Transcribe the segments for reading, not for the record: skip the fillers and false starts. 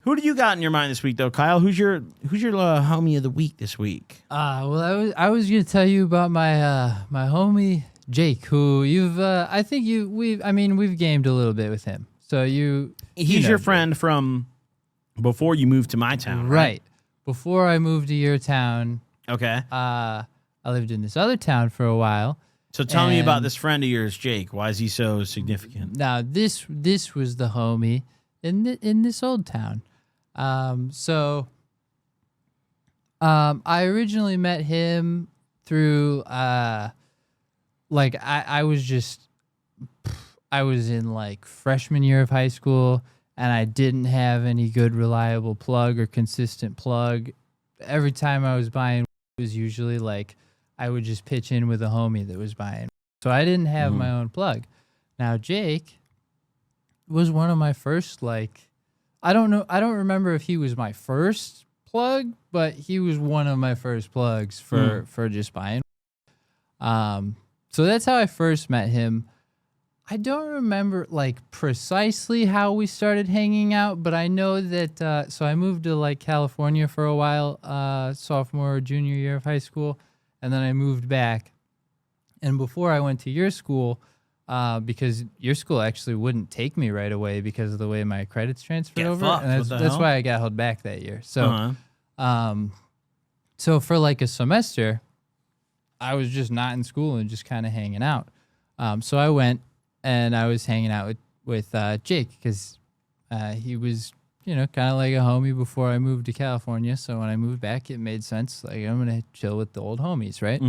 Who do you got in your mind this week, though, Kyle? Who's your homie of the week this week? Well, I was gonna tell you about my my homie Jake, who we've gamed a little bit with him. So he's your friend from before you moved to my town, right? Before I moved to your town. Okay. I lived in this other town for a while. So tell me about this friend of yours, Jake. Why is he so significant? Now this was the homie in this old town. I originally met him through I was in like freshman year of high school, and I didn't have any good reliable plug or consistent plug. Every time I was buying, it was usually like I would just pitch in with a homie that was buying. So I didn't have my own plug. Now Jake was one of my first, like, I don't remember if he was my first plug, but he was one of my first plugs for just buying. So that's how I first met him. I don't remember like precisely how we started hanging out, but I know that so I moved to like California for a while, sophomore or junior year of high school, and then I moved back. And before I went to your school, because your school actually wouldn't take me right away because of the way my credits transferred over, and that's why I got held back that year. So, so for like a semester, I was just not in school and just kind of hanging out. So I went and I was hanging out with Jake because he was, kind of like a homie before I moved to California. So when I moved back, it made sense. Like, I'm going to chill with the old homies, right?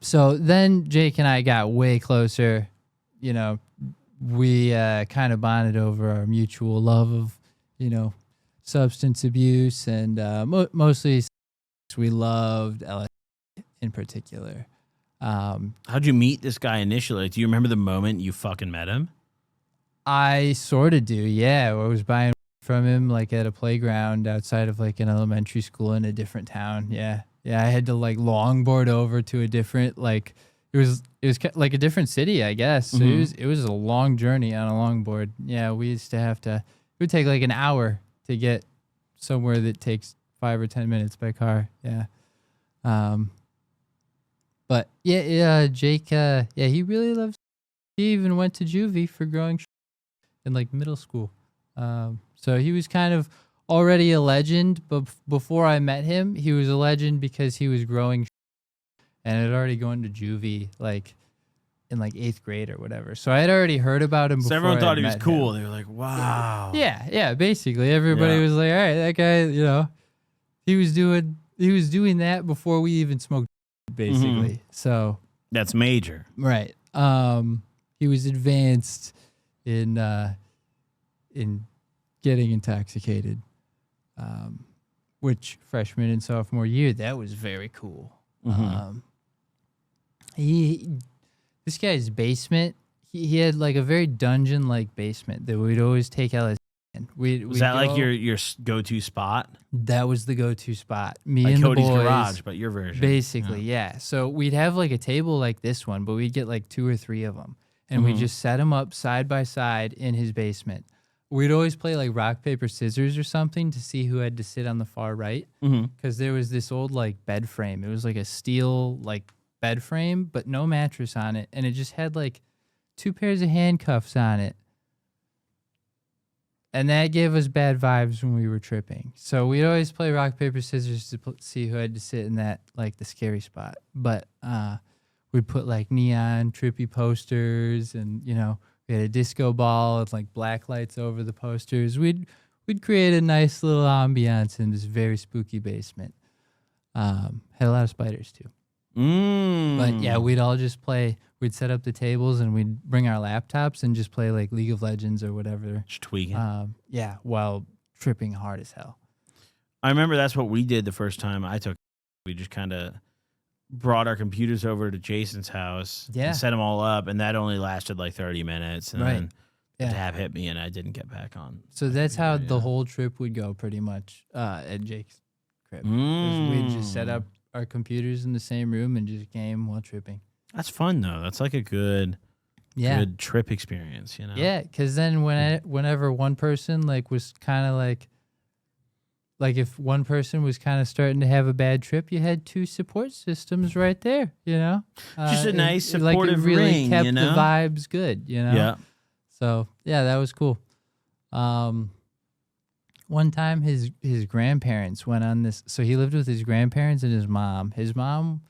So then Jake and I got way closer. We kind of bonded over our mutual love of, substance abuse, and mostly we loved LSD in particular. How'd you meet this guy initially? Do you remember the moment you fucking met him? I sort of do, yeah. I was buying from him like at a playground outside of like an elementary school in a different town. Yeah. I had to like longboard over to a different, like it was like a different city, I guess. So it was a long journey on a longboard. Yeah, we used to have to. It would take like an hour to get somewhere that takes 5 or 10 minutes by car. Yeah. But yeah, Jake. He really loves. He even went to juvie for growing in like middle school. So he was kind of already a legend, but before I met him, he was a legend because he was growing and had already gone to juvie like in like 8th grade or whatever. So I had already heard about him before. So everyone thought he was cool. They were like, wow. Yeah, basically everybody was like, all right, that guy, he was doing that before we even smoked, basically. So that's major. Right. He was advanced in getting intoxicated. Which freshman and sophomore year, that was very cool. This guy's basement, he had like a very dungeon-like basement that we'd always take LSD in. Was that like your go-to spot? That was the go-to spot. Me like and Cody's the boys, garage, but your version. Basically, yeah. So we'd have like a table like this one, but we'd get like 2 or 3 of them, and we'd just set them up side by side in his basement. We'd always play like rock, paper, scissors or something to see who had to sit on the far right. Because there was this old like bed frame. It was like a steel like bed frame, but no mattress on it. And it just had like 2 pairs of handcuffs on it. And that gave us bad vibes when we were tripping. So we'd always play rock, paper, scissors to see who had to sit in that, like the scary spot. But we'd put like neon trippy posters and, we had a disco ball with like black lights over the posters. We'd create a nice little ambiance in this very spooky basement. Had a lot of spiders too. But yeah, we'd all just play. We'd set up the tables and we'd bring our laptops and just play like League of Legends or whatever. Just tweaking. Yeah, while tripping hard as hell. I remember that's what we did the first time I took. We just kind of brought our computers over to Jason's house and set them all up, and that only lasted like 30 minutes. And then the tab hit me, and I didn't get back on. So that's how the whole trip would go, pretty much, at Jake's crib. We'd just set up our computers in the same room and just game while tripping. That's fun, though. That's like a good good trip experience, you know? Yeah, because then whenever one person like was kind of like if one person was kind of starting to have a bad trip, you had two support systems right there, you know? Just a nice supportive it really ring, kept you know? the vibes good, you know? Yeah. So, yeah, that was cool. One time his grandparents went on this. So he lived with his grandparents and his mom. His mom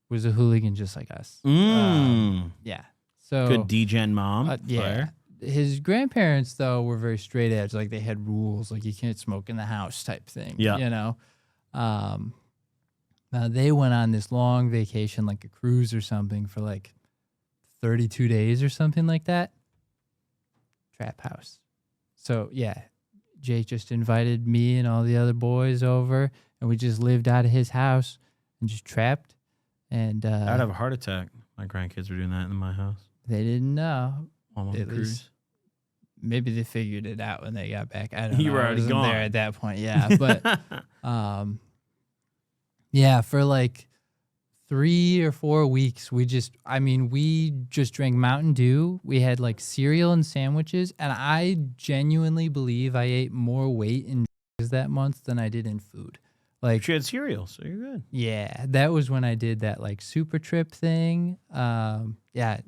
was a hooligan just like us. Yeah. So good D-gen mom. yeah. Fire. His grandparents, though, were very straight edge. Like, they had rules, like you can't smoke in the house type thing. Yeah. You know? They went on this long vacation, like a cruise or something, for like 32 days or something like that. Trap house. So, yeah, Jake just invited me and all the other boys over, and we just lived out of his house and just trapped. And I'd have a heart attack. My grandkids were doing that in my house. They didn't know. At least. Maybe they figured it out when they got back. I don't know. You were already gone there at that point. Yeah, but yeah, for like 3 or 4 weeks, we just drank Mountain Dew. We had like cereal and sandwiches, and I genuinely believe I ate more weight in that month than I did in food. Like, she had cereal, so you're good. Yeah, that was when I did that like super trip thing. Yeah,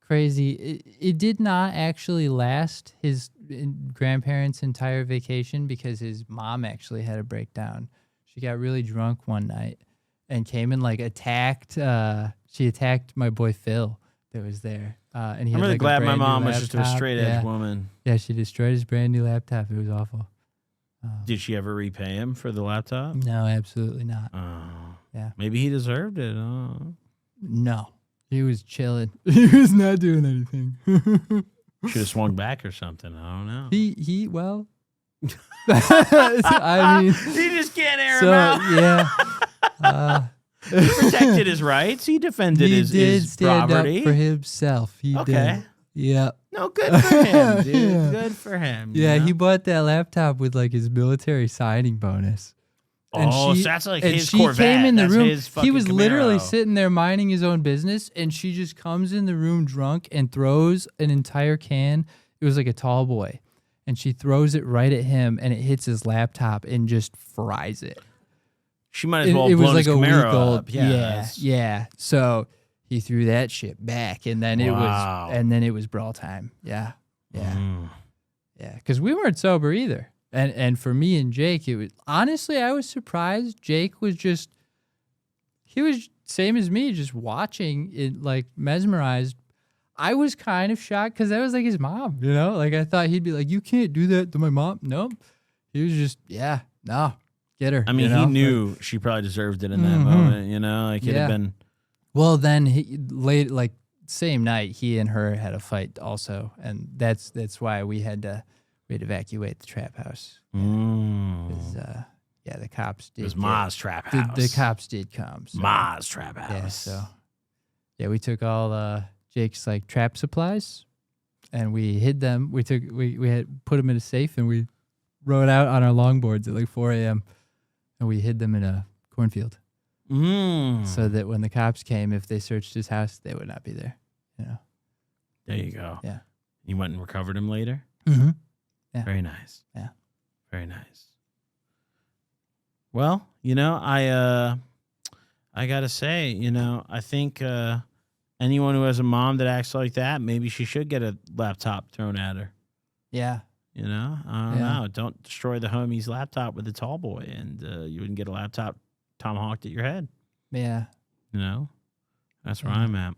crazy. It did not actually last his grandparents' entire vacation because his mom actually had a breakdown. She got really drunk one night and came and like attacked. She attacked my boy Phil that was there. And he I'm really glad my mom was laptop. just a straight edge woman. Yeah, she destroyed his brand new laptop. It was awful. Did she ever repay him for the laptop? No, absolutely not. Yeah, maybe he deserved it. No, he was chilling. He was not doing anything. Should have swung back or something. I don't know. Well. I mean, he just can't air him out. Yeah. He protected his rights. He defended his property. He did stand up for himself. He did. Yeah. No, good for him, dude. Yeah. Good for him. Yeah, you know? He bought that laptop with like his military signing bonus. So that's like his she Corvette. Came in the that's room. He was Camaro. literally sitting there minding his own business, and she just comes in the room drunk and throws an entire can. It was like a tall boy. And she throws it right at him, and it hits his laptop and just fries it. She might as well it blown was like his a Camaro week old. up. Yeah. So he threw that shit back, and then it was brawl time. Yeah. Because we weren't sober either, and for me and Jake, it was honestly I was surprised. Jake was he was same as me, just watching it, like mesmerized. I was kind of shocked because that was like his mom, you know? Like, I thought he'd be like, you can't do that to my mom. Nope. He was just, no, get her. I mean, he knew she probably deserved it in that moment, you know? Like, it'd have been. Well, then, same night, he and her had a fight also. And that's why we had to evacuate the trap house. The cops did. It was Ma's trap house. The cops did come. So. Ma's trap house. Yeah, so. Yeah, we took all Jake's like trap supplies, and we hid them. We had put them in a safe, and we rode out on our longboards at like 4 a.m. and we hid them in a cornfield, so that when the cops came, if they searched his house, they would not be there. You know. There you go. Yeah. You went and recovered him later. Mm-hmm. Yeah. Very nice. Yeah. Very nice. Well, you know, I gotta say, you know, I think. Anyone who has a mom that acts like that, maybe she should get a laptop thrown at her. Yeah. You know? I don't know. Don't destroy the homie's laptop with a tall boy, and you wouldn't get a laptop tomahawked at your head. Yeah. You know? That's where I'm at.